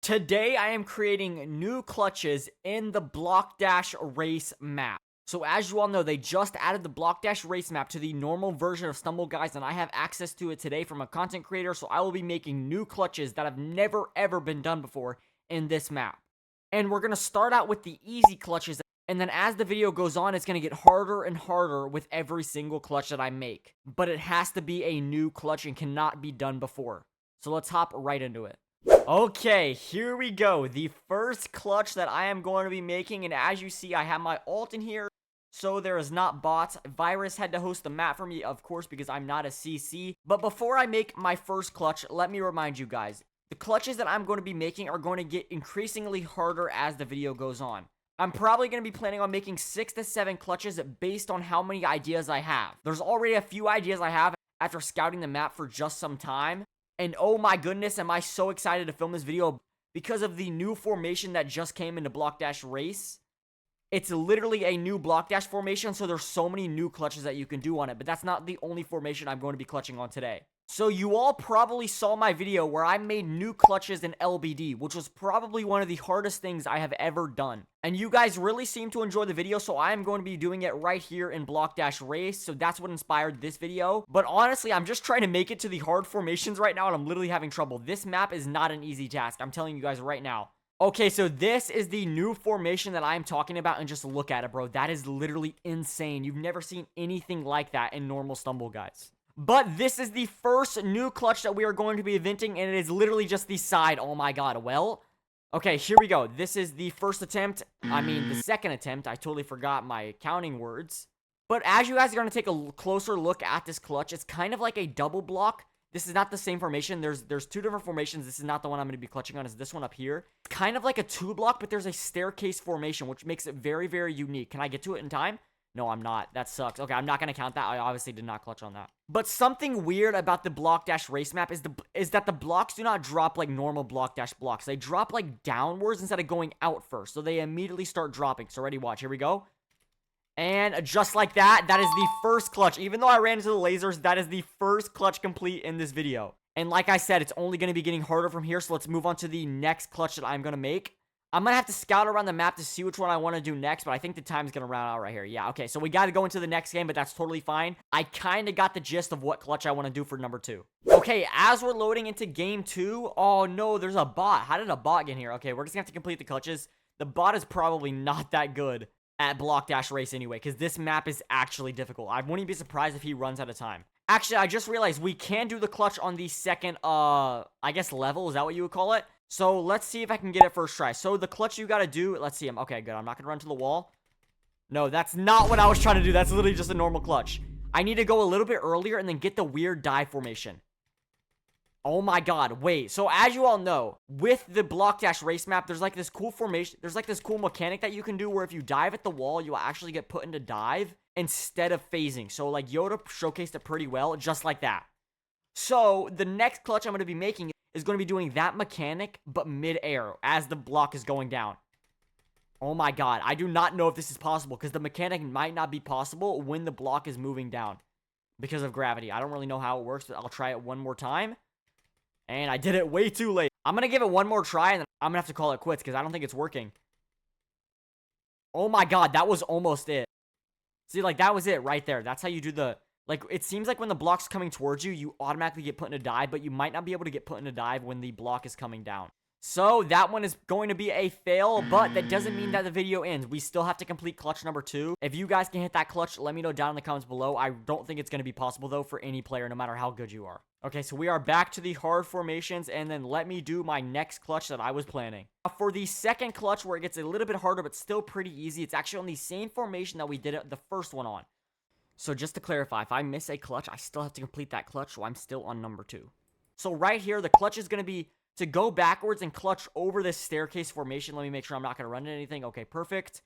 Today, I am creating new clutches in the Block Dash Race map. So as you all know, they just added the Block Dash Race map to the normal version of Stumble Guys, and I have access to it today from a content creator, so I will be making new clutches that have never ever been done before in this map. And we're going to start out with the easy clutches, and then as the video goes on, it's going to get harder and harder with every single clutch that I make. But it has to be a new clutch and cannot be done before. So let's hop right into it. Okay, here we go. The first clutch that I am going to be making, and as you see, I have my alt in here, so there is not bots. Virus had to host the map for me, of course, because I'm not a CC. But before I make my first clutch, let me remind you guys, the clutches that I'm going to be making are going to get increasingly harder as the video goes on. I'm probably going to be planning on making 6 to 7 clutches based on how many ideas I have. There's already a few ideas I have after scouting the map for just some time. And oh my goodness, am I so excited to film this video because of the new formation that just came into Block Dash Race. It's literally a new Block Dash formation, so there's so many new clutches that you can do on it. But that's not the only formation I'm going to be clutching on today. So you all probably saw my video where I made new clutches in LBD, which was probably one of the hardest things I have ever done. And you guys really seem to enjoy the video, so I am going to be doing it right here in Block Dash Race. So that's what inspired this video. But honestly, I'm just trying to make it to the hard formations right now, and I'm literally having trouble. This map is not an easy task. I'm telling you guys right now. Okay, so this is the new formation that I'm talking about, and just look at it, bro. That is literally insane. You've never seen anything like that in normal Stumble Guys. But this is the first new clutch that we are going to be eventing, and it is literally just the side. Oh my god, well. Okay, here we go. This is the first attempt. I mean, the second attempt. I totally forgot my counting words. But as you guys are going to take a closer look at this clutch, it's kind of like a double block. This is not the same formation. There's two different formations. This is not the one I'm going to be clutching on. It's this one up here. It's kind of like a 2-block, but there's a staircase formation, which makes it very, very unique. Can I get to it in time? No, I'm not. That sucks. Okay, I'm not going to count that. I obviously did not clutch on that. But something weird about the Block Dash Race map is that the blocks do not drop like normal Block Dash blocks. They drop like downwards instead of going out first. So they immediately start dropping. So ready, watch. Here we go. And just like that, that is the first clutch. Even though I ran into the lasers, that is the first clutch complete in this video. And like I said, it's only going to be getting harder from here. So let's move on to the next clutch that I'm going to make. I'm going to have to scout around the map to see which one I want to do next, but I think the time's going to run out right here. Yeah, okay, so we got to go into the next game, but that's totally fine. I kind of got the gist of what clutch I want to do for number 2. Okay, as we're loading into game 2, oh no, there's a bot. How did a bot get here? Okay, we're just going to have to complete the clutches. The bot is probably not that good at Block Dash Race anyway, because this map is actually difficult. I wouldn't be surprised if he runs out of time. Actually, I just realized we can do the clutch on the second, I guess level. Is that what you would call it? So let's see if I can get it first try. So the clutch you got to do, let's see him. Okay, good. I'm not going to run to the wall. No, that's not what I was trying to do. That's literally just a normal clutch. I need to go a little bit earlier and then get the weird dive formation. Oh my god, wait. So as you all know, with the Block Dash Race map, there's like this cool formation. There's like this cool mechanic that you can do where if you dive at the wall, you'll actually get put into dive instead of phasing. So like Yoda showcased it pretty well, just like that. So the next clutch I'm going to be making is going to be doing that mechanic, but mid-air, as the block is going down. Oh my god, I do not know if this is possible, because the mechanic might not be possible when the block is moving down, because of gravity. I don't really know how it works, but I'll try it one more time. And I did it way too late. I'm going to give it one more try, and then I'm going to have to call it quits, because I don't think it's working. Oh my god, that was almost it. See, like, that was it right there. That's how you do the... Like, it seems like when the block's coming towards you, you automatically get put in a dive, but you might not be able to get put in a dive when the block is coming down. So, that one is going to be a fail, but that doesn't mean that the video ends. We still have to complete clutch number 2. If you guys can hit that clutch, let me know down in the comments below. I don't think it's going to be possible, though, for any player, no matter how good you are. Okay, so we are back to the hard formations, and then let me do my next clutch that I was planning. For the second clutch, where it gets a little bit harder, but still pretty easy, it's actually on the same formation that we did the first one on. So just to clarify, if I miss a clutch, I still have to complete that clutch, so I'm still on number 2. So right here, the clutch is going to be to go backwards and clutch over this staircase formation. Let me make sure I'm not going to run into anything. Okay, perfect.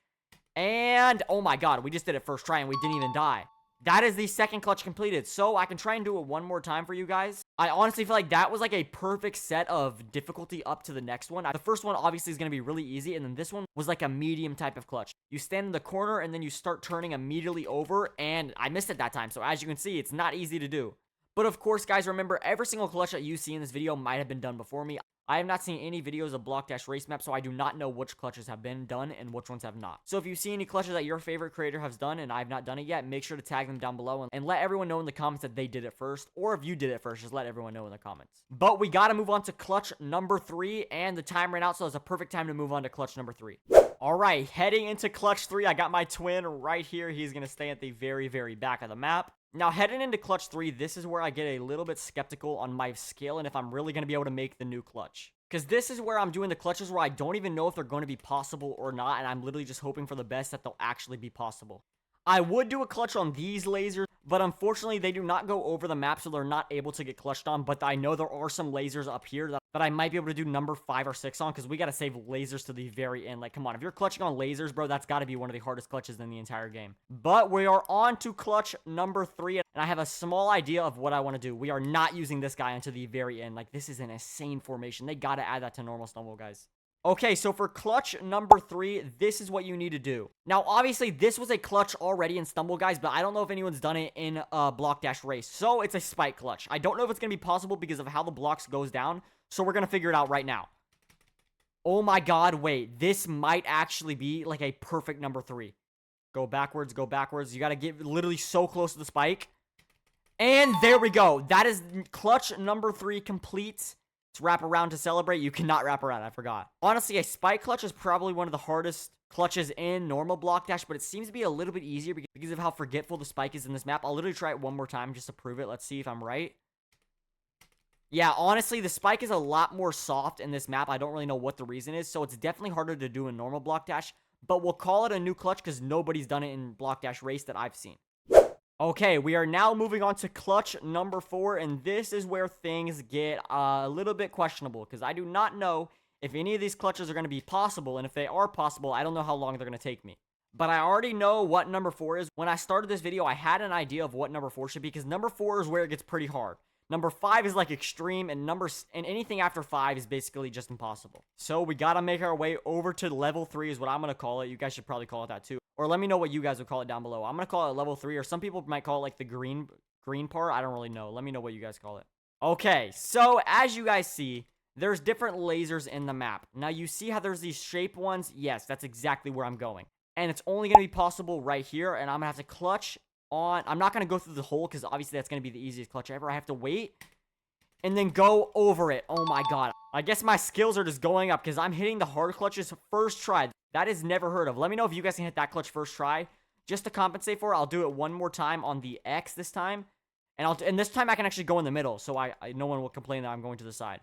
And, oh my god, we just did it first try and we didn't even die. That is the second clutch completed. So I can try and do it one more time for you guys. I honestly feel like that was like a perfect set of difficulty up to the next one. The first one obviously is going to be really easy. And then this one was like a medium type of clutch. You stand in the corner and then you start turning immediately over. And I missed it that time. So as you can see, it's not easy to do. But of course, guys, remember every single clutch that you see in this video might have been done before me. I have not seen any videos of Block Dash Race Map, so I do not know which clutches have been done and which ones have not. So if you see any clutches that your favorite creator has done and I have not done it yet, make sure to tag them down below and let everyone know in the comments that they did it first. Or if you did it first, just let everyone know in the comments. But we got to move on to clutch number 3, and the time ran out, so it's a perfect time to move on to clutch number 3. All right, heading into clutch 3, I got my twin right here. He's going to stay at the very, very back of the map. Now, heading into clutch 3, this is where I get a little bit skeptical on my skill and if I'm really going to be able to make the new clutch. Because this is where I'm doing the clutches where I don't even know if they're going to be possible or not, and I'm literally just hoping for the best that they'll actually be possible. I would do a clutch on these lasers, but unfortunately, they do not go over the map, so they're not able to get clutched on. But I know there are some lasers up here that I might be able to do number 5 or 6 on, because we got to save lasers to the very end. Like, come on, if you're clutching on lasers, bro, that's got to be one of the hardest clutches in the entire game. But we are on to clutch number 3, and I have a small idea of what I want to do. We are not using this guy until the very end. Like, this is an insane formation. They got to add that to normal stumble, guys. Okay, so for clutch number 3, this is what you need to do. Now, obviously, this was a clutch already in Stumble, guys, but I don't know if anyone's done it in Block Dash Race. So, it's a spike clutch. I don't know if it's going to be possible because of how the blocks goes down, so we're going to figure it out right now. Oh my god, wait. This might actually be like a perfect number 3. Go backwards, go backwards. You got to get literally so close to the spike. And there we go. That is clutch number 3 complete. To wrap around to celebrate. You cannot wrap around. I forgot. Honestly, a spike clutch is probably one of the hardest clutches in normal Block Dash, but it seems to be a little bit easier because of how forgetful the spike is in this map. I'll literally try it one more time just to prove it. Let's see if I'm right. Yeah, honestly, the spike is a lot more soft in this map. I don't really know what the reason is, so it's definitely harder to do in normal Block Dash, but we'll call it a new clutch because nobody's done it in Block Dash Race that I've seen. Okay, we are now moving on to clutch number 4, and this is where things get a little bit questionable, because I do not know if any of these clutches are going to be possible, and if they are possible, I don't know how long they're going to take me. But I already know what number 4 is. When I started this video, I had an idea of what number 4 should be, because number 4 is where it gets pretty hard. Number 5 is like extreme, and anything after 5 is basically just impossible. So we gotta make our way over to level 3 is what I'm gonna call it. You guys should probably call it that too. Or let me know what you guys would call it down below. I'm gonna call it level 3, or some people might call it like the green part. I don't really know. Let me know what you guys call it. Okay, so as you guys see, there's different lasers in the map. Now you see how there's these shape ones? Yes, that's exactly where I'm going. And it's only gonna be possible right here, and I'm gonna have to clutch on. I'm not going to go through the hole because obviously that's going to be the easiest clutch ever. I have to wait and then go over it. Oh my god. I guess my skills are just going up because I'm hitting the hard clutches first try. That is never heard of. Let me know if you guys can hit that clutch first try. Just to compensate for it, I'll do it one more time on the X this time. And this time I can actually go in the middle, so no one will complain that I'm going to the side.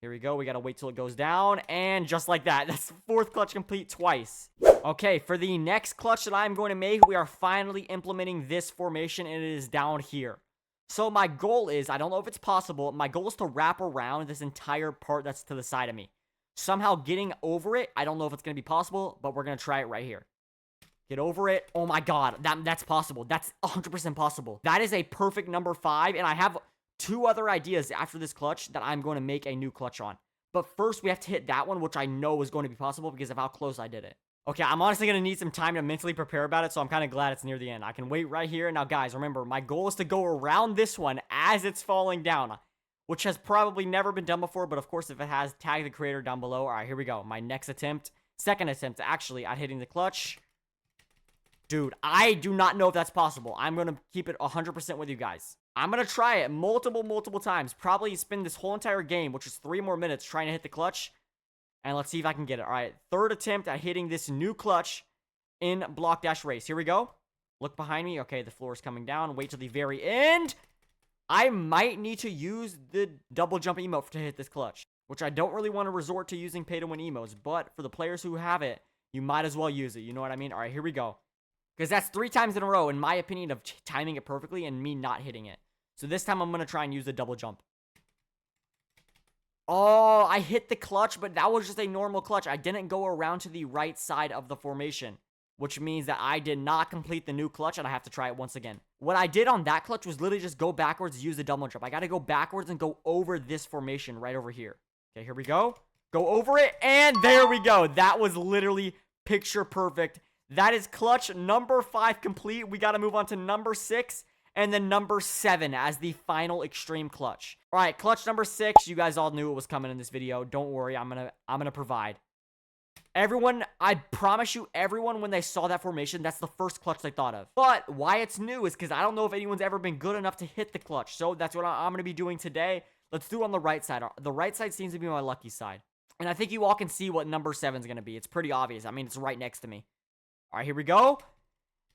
Here we go. We got to wait till it goes down. And just like that. That's the 4th clutch complete twice. Okay, for the next clutch that I'm going to make, we are finally implementing this formation, and it is down here. So my goal is, I don't know if it's possible, my goal is to wrap around this entire part that's to the side of me. Somehow getting over it, I don't know if it's going to be possible, but we're going to try it right here. Get over it. Oh my god, that's possible. That's 100% possible. That is a perfect number 5, and I have 2 other ideas after this clutch that I'm going to make a new clutch on. But first, we have to hit that one, which I know is going to be possible because of how close I did it. Okay, I'm honestly going to need some time to mentally prepare about it, so I'm kind of glad it's near the end. I can wait right here. Now, guys, remember, my goal is to go around this one as it's falling down, which has probably never been done before, but of course, if it has, tag the creator down below. All right, here we go. My next attempt, second attempt, actually, at hitting the clutch. Dude, I do not know if that's possible. I'm going to keep it 100% with you guys. I'm going to try it multiple times. Probably spend this whole entire game, which is 3 more minutes, trying to hit the clutch. And let's see if I can get it. All right, 3rd attempt at hitting this new clutch in Block Dash Race. Here we go. Look behind me. Okay, the floor is coming down. Wait till the very end. I might need to use the double jump emote to hit this clutch, which I don't really want to resort to using pay to win emotes. But for the players who have it, you might as well use it. You know what I mean? All right, here we go. Because that's 3 times in a row, in my opinion, of timing it perfectly and me not hitting it. So this time I'm going to try and use the double jump. Oh, I hit the clutch, but that was just a normal clutch. I didn't go around to the right side of the formation, which means that I did not complete the new clutch, and I have to try it once again. What I did on that clutch was literally just go backwards, use the double jump. I got to go backwards and go over this formation right over here. Okay, here we go. Go over it, and there we go. That was literally picture perfect. That is clutch number 5 complete. We got to move on to number 6. and then number 7 as the final extreme clutch. All right, clutch number 6. You guys all knew it was coming in this video. Don't worry, I'm gonna provide. Everyone, I promise you, everyone, when they saw that formation, that's the first clutch they thought of. But why it's new is because I don't know if anyone's ever been good enough to hit the clutch. So that's what I'm going to be doing today. Let's do it on the right side. The right side seems to be my lucky side. And I think you all can see what number 7 is going to be. It's pretty obvious. I mean, it's right next to me. All right, here we go.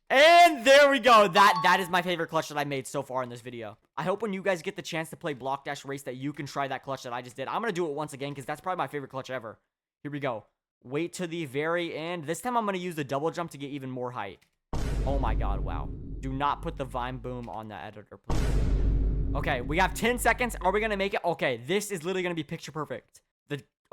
And there we go. That is my favorite clutch that I made so far in this video. I hope when you guys get the chance to play Block Dash Race that you can try that clutch that I just did. I'm going to do it once again because that's probably my favorite clutch ever. Here we go. Wait to the very end. This time I'm going to use the double jump to get even more height. Oh my god, wow. Do not put the Vine Boom on the editor, please. Okay, we have 10 seconds. Are we going to make it? Okay, this is literally going to be picture perfect.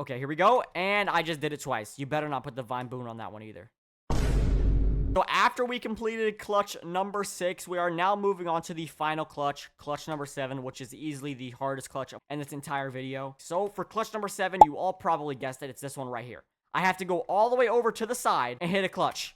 Okay, here we go. And I just did it twice. You better not put the Vine Boom on that one either. So after we completed clutch number 6, we are now moving on to the final clutch, clutch number 7, which is easily the hardest clutch in this entire video. So for clutch number 7, you all probably guessed it. It's this one right here. I have to go all the way over to the side and hit a clutch.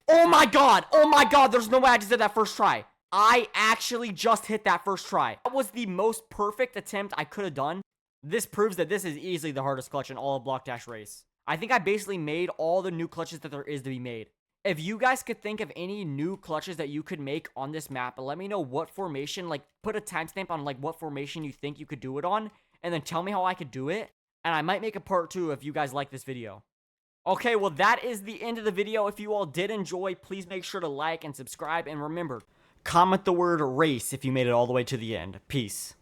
Oh my god! Oh my god! There's no way I just did that first try. I actually just hit that first try. That was the most perfect attempt I could have done. This proves that this is easily the hardest clutch in all of Block Dash Race. I think I basically made all the new clutches that there is to be made. If you guys could think of any new clutches that you could make on this map, let me know what formation, like put a timestamp on like what formation you think you could do it on, and then tell me how I could do it. And I might make a part 2 if you guys like this video. Okay, well, that is the end of the video. If you all did enjoy, please make sure to like and subscribe. And remember, comment the word race if you made it all the way to the end. Peace.